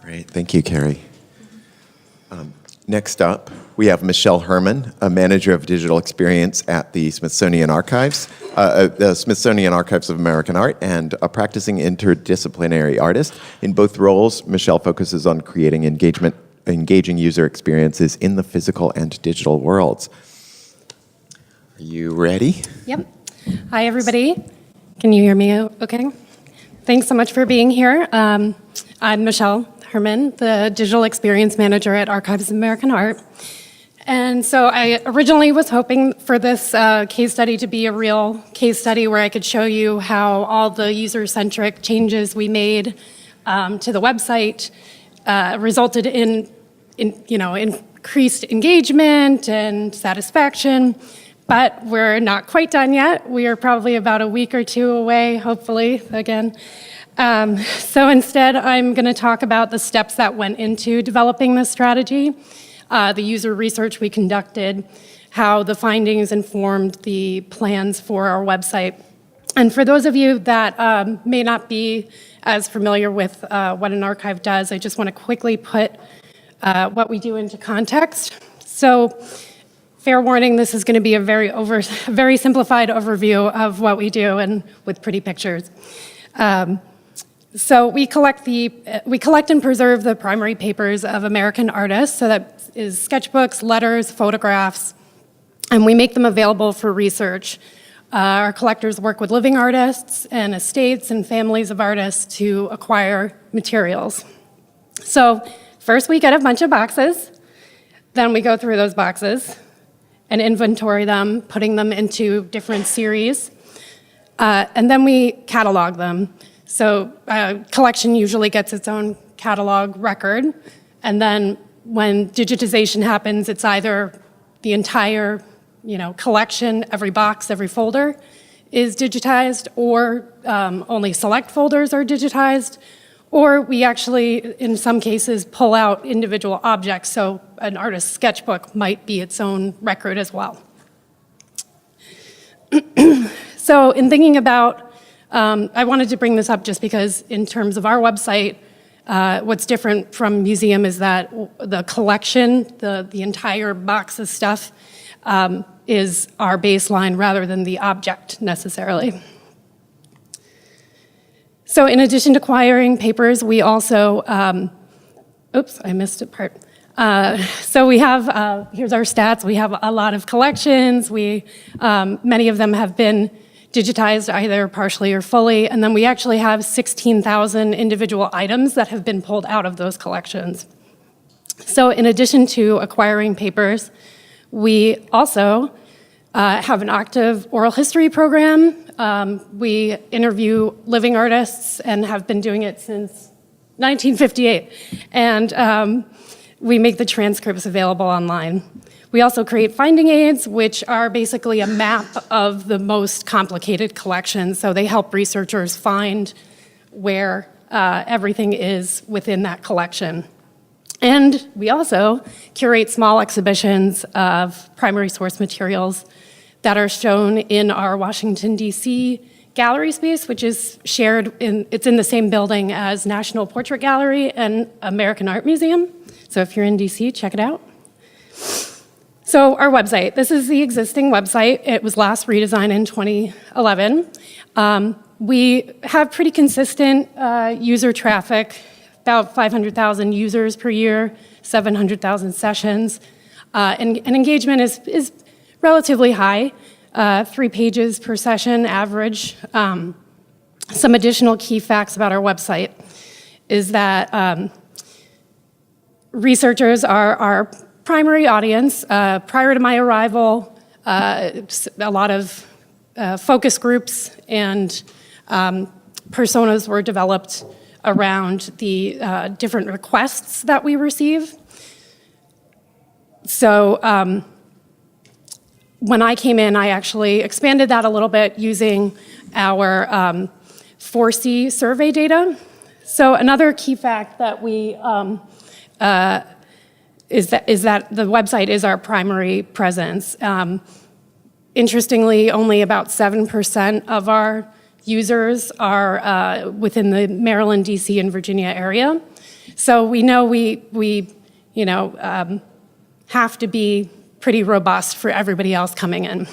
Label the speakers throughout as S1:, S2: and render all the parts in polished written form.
S1: Great, thank you, Carrie. Next up, we have Michelle Herman, a manager of digital experience at the Smithsonian Archives, the Smithsonian Archives of American Art, and a practicing interdisciplinary artist. In both roles, Michelle focuses on creating engaging user experiences in the physical and digital worlds. Are you ready?
S2: Yep. Hi, everybody. Can you hear me okay? Thanks so much for being here. I'm Michelle Herman, the Digital Experience Manager at Archives of American Art. And so I originally was hoping for this case study to be a real case study where I could show you how all the user-centric changes we made to the website resulted in increased engagement and satisfaction. But we're not quite done yet. We are probably about a week or two away, hopefully, again. So instead, I'm going to talk about the steps that went into developing this strategy, the user research we conducted, how the findings informed the plans for our website. And for those of you that may not be as familiar with what an archive does, I just want to quickly put what we do into context. So, fair warning, this is going to be a very simplified overview of what we do and with pretty pictures. So we collect and preserve the primary papers of American artists, so that is sketchbooks, letters, photographs, and we make them available for research. Our collectors work with living artists and estates and families of artists to acquire materials. So first we get a bunch of boxes, then we go through those boxes and inventory them, putting them into different series, and then we catalog them. So collection usually gets its own catalog record, and then when digitization happens, it's either the entire collection, every box, every folder is digitized, or only select folders are digitized, or we actually, in some cases, pull out individual objects, so an artist's sketchbook might be its own record as well. So in thinking about I wanted to bring this up just because in terms of our website, what's different from museum is that the collection, the entire box of stuff, is our baseline rather than the object necessarily. So in addition to acquiring papers, we also, oops, I missed a part. So we have, here's our stats. We have a lot of collections. Many of them have been digitized either partially or fully, and then we actually have 16,000 individual items that have been pulled out of those collections. So in addition to acquiring papers, we also have an active oral history program. We interview living artists and have been doing it since 1958, and we make the transcripts available online. We also create finding aids, which are basically a map of the most complicated collections. So they help researchers find where everything is within that collection. And we also curate small exhibitions of primary source materials that are shown in our Washington, D.C. gallery space, which is it's in the same building as National Portrait Gallery and American Art Museum. So if you're in D.C., check it out. So our website, this is the existing website. It was last redesigned in 2011. We have pretty consistent user traffic, about 500,000 users per year, 700,000 sessions. And engagement is relatively high, 3 pages per session average. Some additional key facts about our website is that researchers are our primary audience. Prior to my arrival, a lot of focus groups and personas were developed around the different requests that we receive. So when I came in, I actually expanded that a little bit using our 4C survey data. So another key fact that we is that the website is our primary presence. Interestingly, only about 7% of our users are within the Maryland, DC, and Virginia area. So we know we have to be pretty robust for everybody else coming in.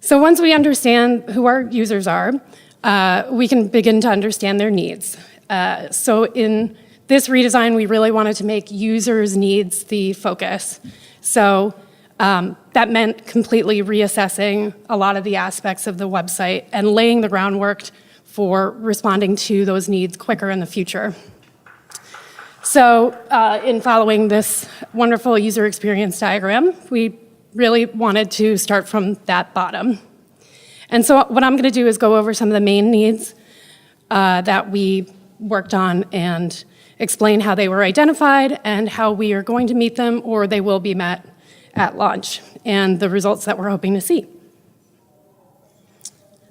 S2: So once we understand who our users are, we can begin to understand their needs. So in this redesign, we really wanted to make users' needs the focus. So that meant completely reassessing a lot of the aspects of the website and laying the groundwork for responding to those needs quicker in the future. So in following this wonderful user experience diagram, we really wanted to start from that bottom. And so what I'm going to do is go over some of the main needs that we worked on and explain how they were identified and how we are going to meet them or they will be met at launch and the results that we're hoping to see.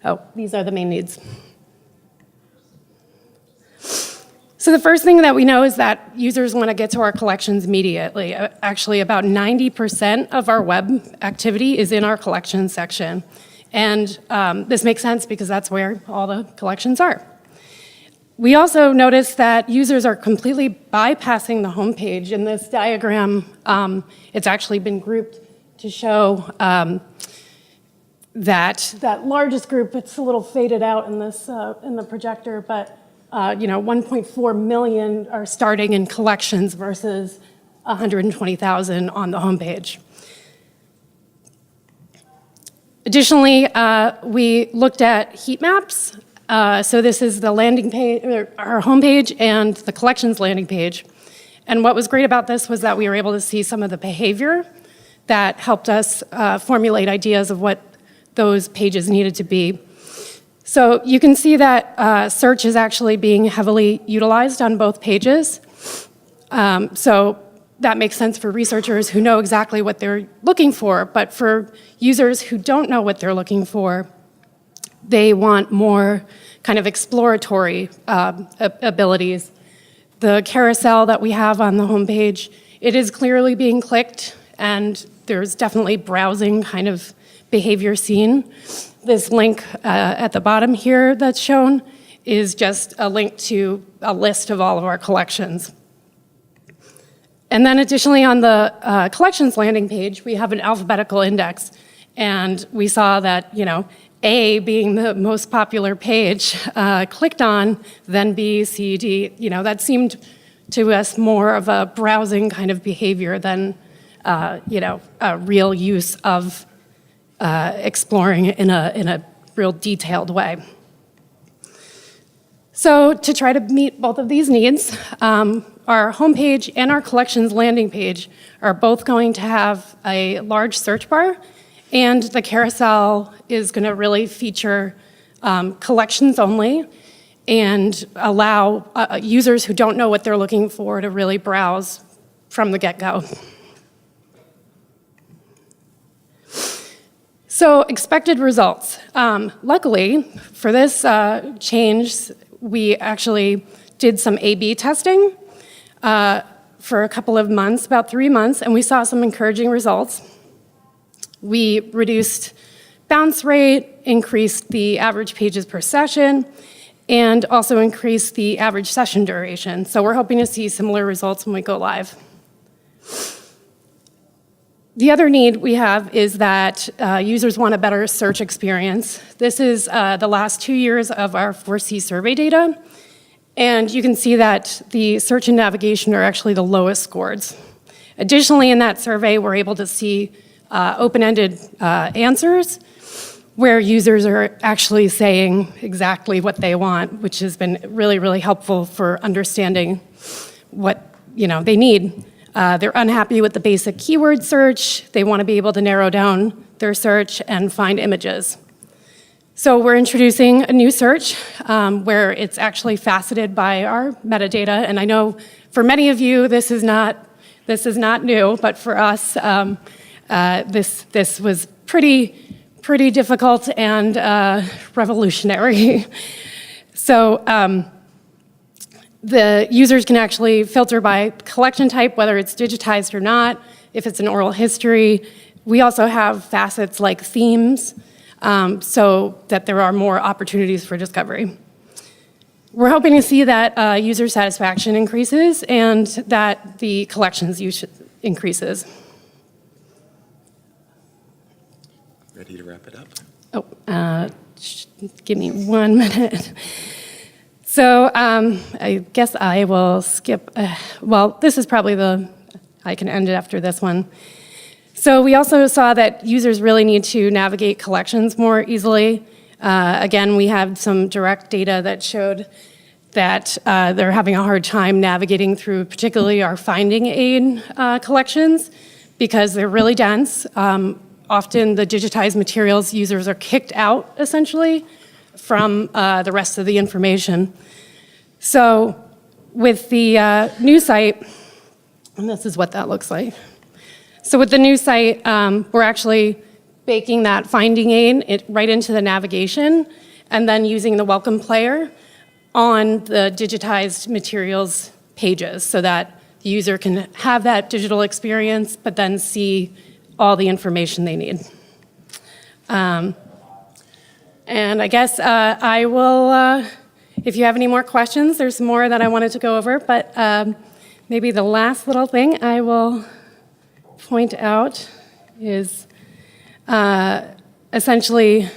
S2: Oh, these are the main needs. So the first thing that we know is that users want to get to our collections immediately. Actually, about 90% of our web activity is in our collections section. And this makes sense because that's where all the collections are. We also noticed that users are completely bypassing the homepage. In this diagram, it's actually been grouped to show that largest group. It's a little faded out in this in the projector, but 1.4 million are starting in collections versus 120,000 on the homepage. Additionally, we looked at Heatmaps. So this is the landing page, our homepage, and the collections landing page. And what was great about this was that we were able to see some of the behavior that helped us formulate ideas of what those pages needed to be. So you can see that search is actually being heavily utilized on both pages. So that makes sense for researchers who know exactly what they're looking for, but for users who don't know what they're looking for, they want more kind of exploratory abilities. The carousel that we have on the homepage, it is clearly being clicked, and there's definitely browsing kind of behavior seen. This link at the bottom here that's shown is just a link to a list of all of our collections. And then additionally on the collections landing page, we have an alphabetical index. And we saw that, A being the most popular page, clicked on, then B, C, D, that seemed to us more of a browsing kind of behavior than, a real use of exploring in a real detailed way. So to try to meet both of these needs, our homepage and our collections landing page are both going to have a large search bar, and the carousel is going to really feature collections only and allow users who don't know what they're looking for to really browse from the get-go. So expected results. Luckily, for this change, we actually did some A/B testing for a couple of months, about 3 months, and we saw some encouraging results. We reduced bounce rate, increased the average pages per session, and also increased the average session duration. So we're hoping to see similar results when we go live. The other need we have is that users want a better search experience. This is the last 2 years of our 4C survey data. And you can see that the search and navigation are actually the lowest scores. Additionally, in that survey, we're able to see open-ended answers where users are actually saying exactly what they want, which has been really, really helpful for understanding what they need. They're unhappy with the basic keyword search. They want to be able to narrow down their search and find images. So we're introducing a new search where it's actually faceted by our metadata. And I know for many of you, this is not new, but for us, this was pretty difficult and revolutionary. So the users can actually filter by collection type, whether it's digitized or not, if it's an oral history. We also have facets like themes, so that there are more opportunities for discovery. we're hoping to see that user satisfaction increases and that the collections increases.
S1: Ready to wrap it up?
S2: Oh, give me 1 minute. So I guess I will skip. Well, this is probably I can end it after this one. So we also saw that users really need to navigate collections more easily. Again, we had some direct data that showed that they're having a hard time navigating through particularly our finding aid collections because they're really dense. Often the digitized materials users are kicked out, essentially, from the rest of the information. So with the new site, and this is what that looks like. So with the new site, we're actually baking that finding aid right into the navigation and then using the welcome player on the digitized materials pages so that the user can have that digital experience, but then see all the information they need. And I guess I will, if you have any more questions, there's more that I wanted to go over, but maybe the last little thing I will point out is essentially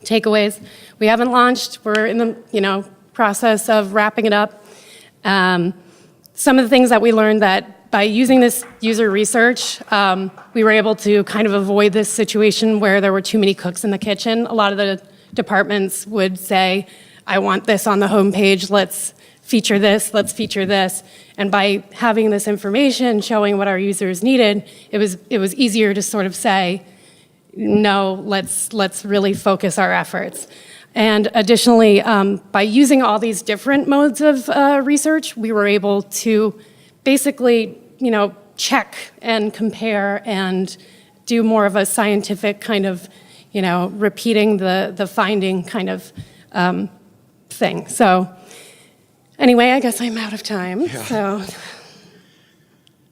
S2: takeaways. We haven't launched, we're in the process of wrapping it up. Some of the things that we learned that by using this user research, we were able to kind of avoid this situation where there were too many cooks in the kitchen. A lot of the departments would say, I want this on the homepage, let's feature this, let's feature this. And by having this information showing what our users needed, it was easier to sort of say, no, let's really focus our efforts. And additionally, by using all these different modes of research, we were able to basically, check and compare and do more of a scientific kind of, repeating the finding kind of thing. So anyway, I guess I'm out of time.
S1: Yeah.
S2: So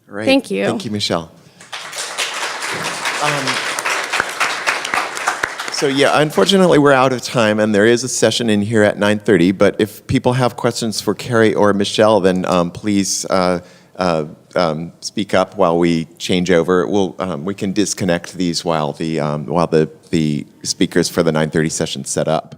S1: Right.
S2: Thank you.
S1: Thank you, Michelle. So yeah, unfortunately we're out of time, and there is a session in here at 9:30. But if people have questions for Carrie or Michelle, then please speak up while we change over. We can disconnect these while the speakers for the 9:30 session set up.